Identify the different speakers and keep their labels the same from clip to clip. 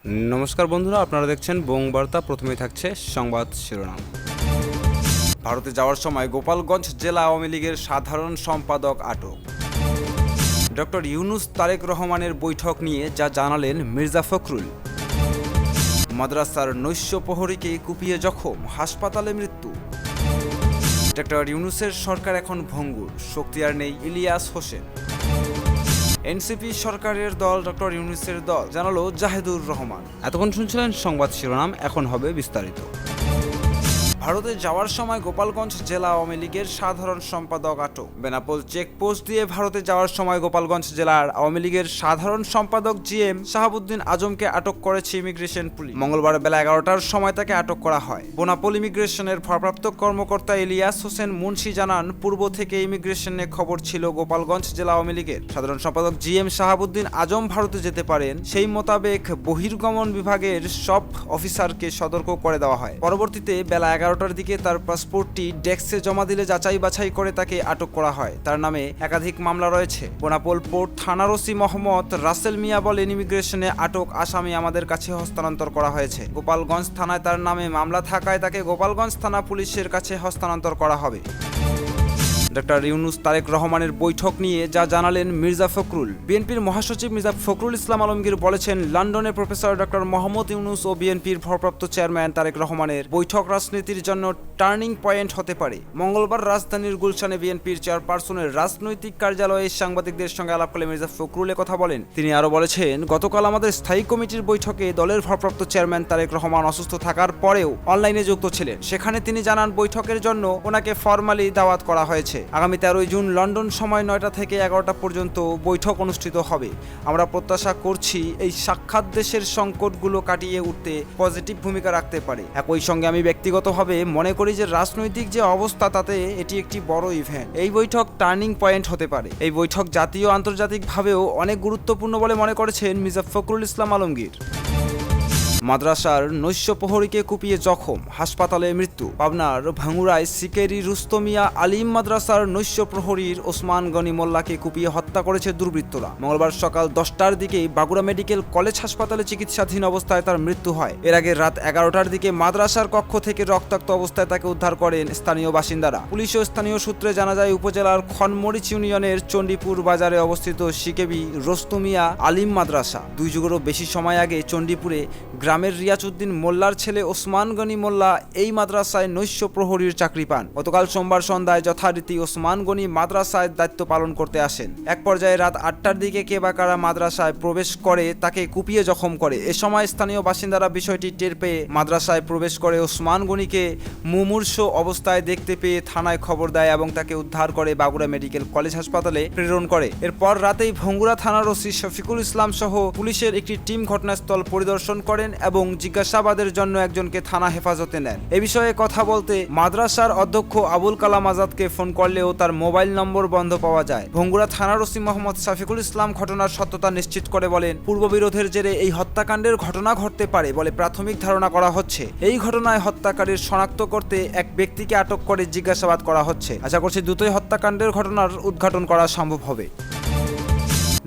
Speaker 1: নমস্কার বন্ধুরা, আপনারা দেখছেন বঙ্গবার্তা। প্রথমেই থাকছে সংবাদ শিরোনাম। ভারতে যাওয়ার সময় গোপালগঞ্জ জেলা আওয়ামী লীগের সাধারণ সম্পাদক আটক। ডক্টর ইউনুস তারেক রহমানের বৈঠক নিয়ে যা জানালেন মির্জা ফখরুল। মাদ্রাসার নৈশ প্রহরীকে কুপিয়ে জখম, হাসপাতালে মৃত্যু। ডক্টর ইউনুসের সরকার এখন ভঙ্গুর, শক্তি আর নেই ইলিয়াস হোসেন। এনসিপি সরকারের দল ডক্টর ইউনুসের দল, জানালো জাহেদুর রহমান। এতক্ষণ শুনছিলেন সংবাদ শিরোনাম, এখন হবে বিস্তারিত। ভারতে যাওয়ার সময় গোপালগঞ্জ জেলা আওয়ামী লীগের সাধারণ সম্পাদক আটক। বেনাপোল চেকপোস্ট দিয়ে ভারতে যাওয়ার সময় গোপালগঞ্জ জেলার আওয়ামী লীগের সাধারণ সম্পাদক জিএম শাহাবুদ্দিন আজমকে আটক করেছে ইমিগ্রেশন পুলিশ। মঙ্গলবার বেলা 11টার সময় তাকে আটক করা হয়। বেনাপোল ইমিগ্রেশনের ভারপ্রাপ্ত কর্মকর্তা ইলিয়াস হোসেন মুন্সি জানান, পূর্ব থেকে ইমিগ্রেশনে খবর ছিল গোপালগঞ্জ জেলা আওয়ামী লীগের সাধারণ সম্পাদক জিএম শাহাবুদ্দিন আজম ভারতে যেতে পারেন। সেই মোতাবেক বহির্গমন বিভাগের সব অফিসারকে সতর্ক করে দেওয়া হয়। পরবর্তীতে বেলা 11টার দিকে তার পাসপোর্টটি ডেস্কে জমা দিলে যাচাই বাছাই করে তাকে আটক করা হয়। তার নামে একাধিক মামলা রয়েছে। বেনাপোল পোর্ট থানার ওসি মোহাম্মদ রাসেল মিয়া বলেন, ইমিগ্রেশনে আটক আসামি আমাদের কাছে হস্তান্তর করা হয়েছে। গোপালগঞ্জ থানায় তার নামে মামলা থাকায় তাকে গোপালগঞ্জ থানা পুলিশের কাছে হস্তান্তর করা হবে। ডক্টর ইউনুস তারেক রহমানের বৈঠক নিয়ে যা জানালেন মির্জা ফখরুল। বিএনপির মহাসচিব মির্জা ফখরুল ইসলাম আলমগীর বলেছেন, লন্ডনে প্রফেসর ডক্টর মোহাম্মদ ইউনুস ও বিএনপির ভারপ্রাপ্ত চেয়ারম্যান তারেক রহমানের বৈঠক রাজনীতির জন্য টার্নিং পয়েন্ট হতে পারে। মঙ্গলবার রাজধানীর গুলশানে বিএনপির চেয়ারপারসনের রাজনৈতিক কার্যালয়ে সাংবাদিকদের সঙ্গে আলাপ করে মির্জা ফখরুল কথা বলেন। তিনি আরও বলেছেন, গতকাল আমাদের স্থায়ী কমিটির বৈঠকে দলের ভারপ্রাপ্ত চেয়ারম্যান তারেক রহমান অসুস্থ থাকার পরেও অনলাইনে যুক্ত ছিলেন। সেখানে তিনি জানান, বৈঠকের জন্য ওনাকে ফরমালি দাওয়াত করা হয়েছে। আগামী 13 জুন লন্ডন সময় 9টা থেকে 11টা পর্যন্ত বৈঠক অনুষ্ঠিত হবে। আমরা প্রত্যাশা করছি এই সাক্ষাৎ দেশের সংকটগুলো কাটিয়ে উঠতে পজিটিভ ভূমিকা রাখতে পারে। একই সঙ্গে আমি ব্যক্তিগতভাবে মনে করি যে রাজনৈতিক যে অবস্থা, তাতে এটি একটি বড় ইভেন্ট। এই বৈঠক টার্নিং পয়েন্ট হতে পারে। এই বৈঠক জাতীয় আন্তর্জাতিকভাবেও অনেক গুরুত্বপূর্ণ বলে মনে করেছেন মির্জা ফখরুল ইসলাম আলমগীর। মাদ্রাসার নৈশ প্রহরীকে কুপিয়ে জখম, হাসপাতালে মৃত্যু। পাবনার ভাঙ্গুড়ায় সিকেরি রুস্তমিয়া আলিম মাদ্রাসার নৈশ প্রহরীর ওসমান গনি মোল্লাকে কুপিয়ে হত্যা করেছে দুর্বৃত্তরা। মঙ্গলবার সকাল 10টার দিকে বাগুড়া মেডিকেল কলেজ হাসপাতালে চিকিৎসাধীন অবস্থায় তার মৃত্যু হয়। এর আগে রাত 11টার দিকে মাদ্রাসার কক্ষ থেকে রক্তাক্ত অবস্থায় তাকে উদ্ধার করেন স্থানীয় বাসিন্দারা। পুলিশ ও স্থানীয় সূত্রে জানা যায়, উপজেলার খনমরিচ ইউনিয়নের চণ্ডীপুর বাজারে অবস্থিত সিকেবি রুস্তমিয়া আলিম মাদ্রাসা। 2 যুগেরও বেশি সময় আগে চণ্ডীপুরে গ্রামের রিয়াজউদ্দিন মোল্লার ছেলে ওসমান গনি মোল্লা এই মাদ্রাসায় নৈশ প্রহরীর চাকরি পান। গতকাল সোমবার সন্ধ্যায় যথারীতি ওসমান গনি মাদ্রাসায় দায়িত্ব পালন করতে আসেন। এক পর্যায়ে রাত 8টার দিকে কে বা কারা মাদ্রাসায় প্রবেশ করে তাকে কুপিয়ে জখম করে। এ সময় স্থানীয় বাসিন্দারা বিষয়টি টের পেয়ে মাদ্রাসায় প্রবেশ করে ওসমান গনিকে মুমূর্ষ অবস্থায় দেখতে পেয়ে থানায় খবর দেয় এবং তাকে উদ্ধার করে বাগুড়া মেডিকেল কলেজ হাসপাতালে প্রেরণ করে। এরপর রাতেই ভঙ্গুড়া থানার ওসি শফিকুল ইসলাম সহ পুলিশের একটি টিম ঘটনাস্থল পরিদর্শন করেন এবং জিজ্ঞাসাবাদের জন্য একজনকে থানা হেফাজতে নেন। এ বিষয়ে কথা বলতে মাদ্রাসার অধ্যক্ষ আবুল কালাম আজাদকে ফোন করলেও তার মোবাইল নম্বর বন্ধ পাওয়া যায়। ভঙ্গুড়া থানার ওসি মোহাম্মদ শফিকুল ইসলাম ঘটনার সত্যতা নিশ্চিত করে বলেন, পূর্ববিরোধের জেরে এই হত্যাকাণ্ডের ঘটনা ঘটতে পারে বলে প্রাথমিক ধারণা করা হচ্ছে। এই ঘটনায় হত্যাকারীর শনাক্ত করতে এক ব্যক্তিকে আটক করে জিজ্ঞাসাবাদ করা হচ্ছে। আশা করছি দ্রুতই হত্যাকাণ্ডের ঘটনার উদ্ঘাটন করা সম্ভব হবে।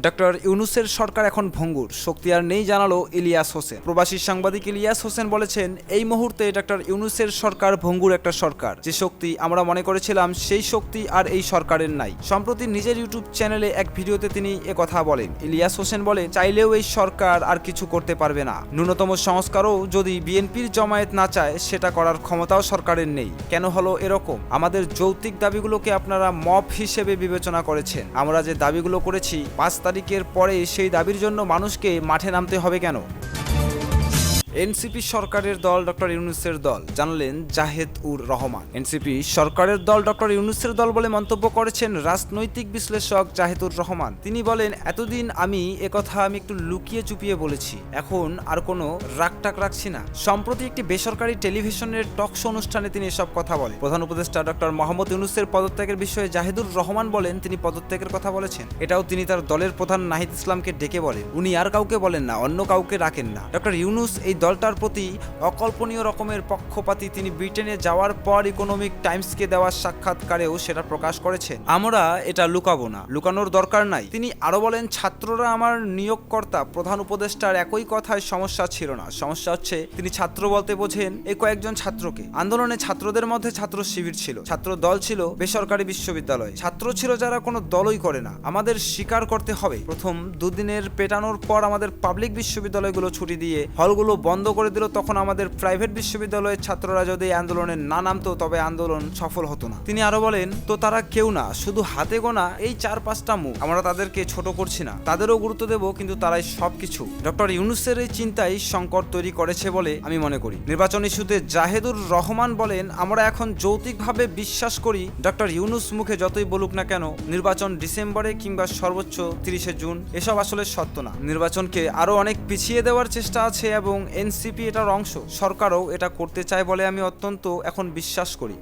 Speaker 1: ডক্টর ইউনুসের সরকার এখন ভঙ্গুর, শক্তি আর নেই, জানালো ইলিয়াস হোসেন। প্রবাসী সাংবাদিক ইলিয়াস হোসেন বলেছেন, এই মুহূর্তে ডক্টর ইউনুসের সরকার ভঙ্গুর একটা সরকার। যে শক্তি আমরা মনে করেছিলাম, সেই শক্তি আর এই সরকারের নাই। সম্প্রতি নিজের ইউটিউব চ্যানেলে এক ভিডিওতে তিনি কথা বলেন। ইলিয়াস হোসেন বলেন, চাইলেও এই সরকার আর কিছু করতে পারবে না। ন্যূনতম সংস্কারও যদি বিএনপির জামায়াত না চায়, সেটা করার ক্ষমতাও সরকারের নেই। কেন হলো এরকম? আমাদের যৌক্তিক দাবিগুলোকে আপনারা মব হিসেবে বিবেচনা করেছেন। আমরা যে দাবিগুলো করেছি 5 তারিখের পরে, সেই দাবির জন্য মানুষকে মাঠে নামতে হবে কেন? এনসিপি সরকারের দল ডক্টর ইউনুসের দল, জানালেন জাহেদুর রহমান। এনসিপি সরকারের দল ডক্টর ইউনুসের দল বলে মন্তব্য করেছেন রাজনৈতিক বিশ্লেষক জাহেদুর রহমান। তিনি বলেন, এতদিন আমি একটু লুকিয়ে চুপিয়ে বলেছি, এখন আর কোনো রাগটাক রাখছি না। সম্প্রতি একটি বেসরকারি টেলিভিশনের টক শো অনুষ্ঠানে তিনি এসব কথা বলেন। প্রধান উপদেষ্টা ডক্টর মোহাম্মদ ইউনুসের পদত্যাগের বিষয়ে জাহেদুর রহমান বলেন, তিনি পদত্যাগের কথা বলেছেন। এটাও তিনি তার দলের প্রধান নাহিদ ইসলামকে ডেকে বলেন। উনি আর কাউকে বলেন না, অন্য কাউকে রাখেন না। ডক্টর ইউনুস এই দলটার প্রতি অকল্পনীয় রকমের পক্ষপাতী তিনি ব্রিটেনে যাওয়ার পর ইকোনমিক টাইমসকে দেওয়া সাক্ষাৎকারেও সেটা প্রকাশ করেছেন। আমরা এটা লুকাবো না, লুকানোর দরকার নাই। তিনি আরো বলেন, ছাত্ররা আমার নিয়োগকর্তা প্রধান উপদেষ্টার একই কথায় সমস্যা ছিল না, সমস্যা হচ্ছে তিনি ছাত্র বলতে বোঝেন এই কয়েকজন ছাত্রকে। আন্দোলনে ছাত্রদের মধ্যে ছাত্র শিবির ছিল, ছাত্র দল ছিল বেসরকারি বিশ্ববিদ্যালয়, ছাত্র ছিল যারা কোনো দলই করে না। আমাদের স্বীকার করতে হবে, প্রথম দুদিনের পেটানোর পর আমাদের পাবলিক বিশ্ববিদ্যালয়গুলো ছুটি দিয়ে হলগুলো বন্ধ করে দিল, তখন আমাদের প্রাইভেট বিশ্ববিদ্যালয়ের ছাত্ররা যদি আন্দোলনে না নামতো তবে আন্দোলন সফল হতো না। তিনি আরো বলেন, তো তারা কেউ না, শুধু হাতে গোনা এই 4-5টা মুখ। আমরা তাদেরকে ছোট করছি না, তাদেরও গুরুত্ব দেব, কিন্তু তারাই সবকিছু। ডক্টর ইউনূসের এই চিন্তাই সংকট তৈরি করেছে বলে আমি মনে করি। নির্বাচন ইস্যুতে জাহেদুর রহমান বলেন, আমরা এখন যৌক্তিকভাবে বিশ্বাস করি ডক্টর ইউনূস মুখে যতই বলুক না কেন নির্বাচন ডিসেম্বরে কিংবা সর্বোচ্চ 30শে জুন এসব আসলে সত্য না। নির্বাচনকে আরো অনেক পিছিয়ে দেওয়ার চেষ্টা আছে এবং এনসিপি এটার অংশ, সরকারও এটা করতে চায় বলে আমি অত্যন্ত এখন বিশ্বাস করি।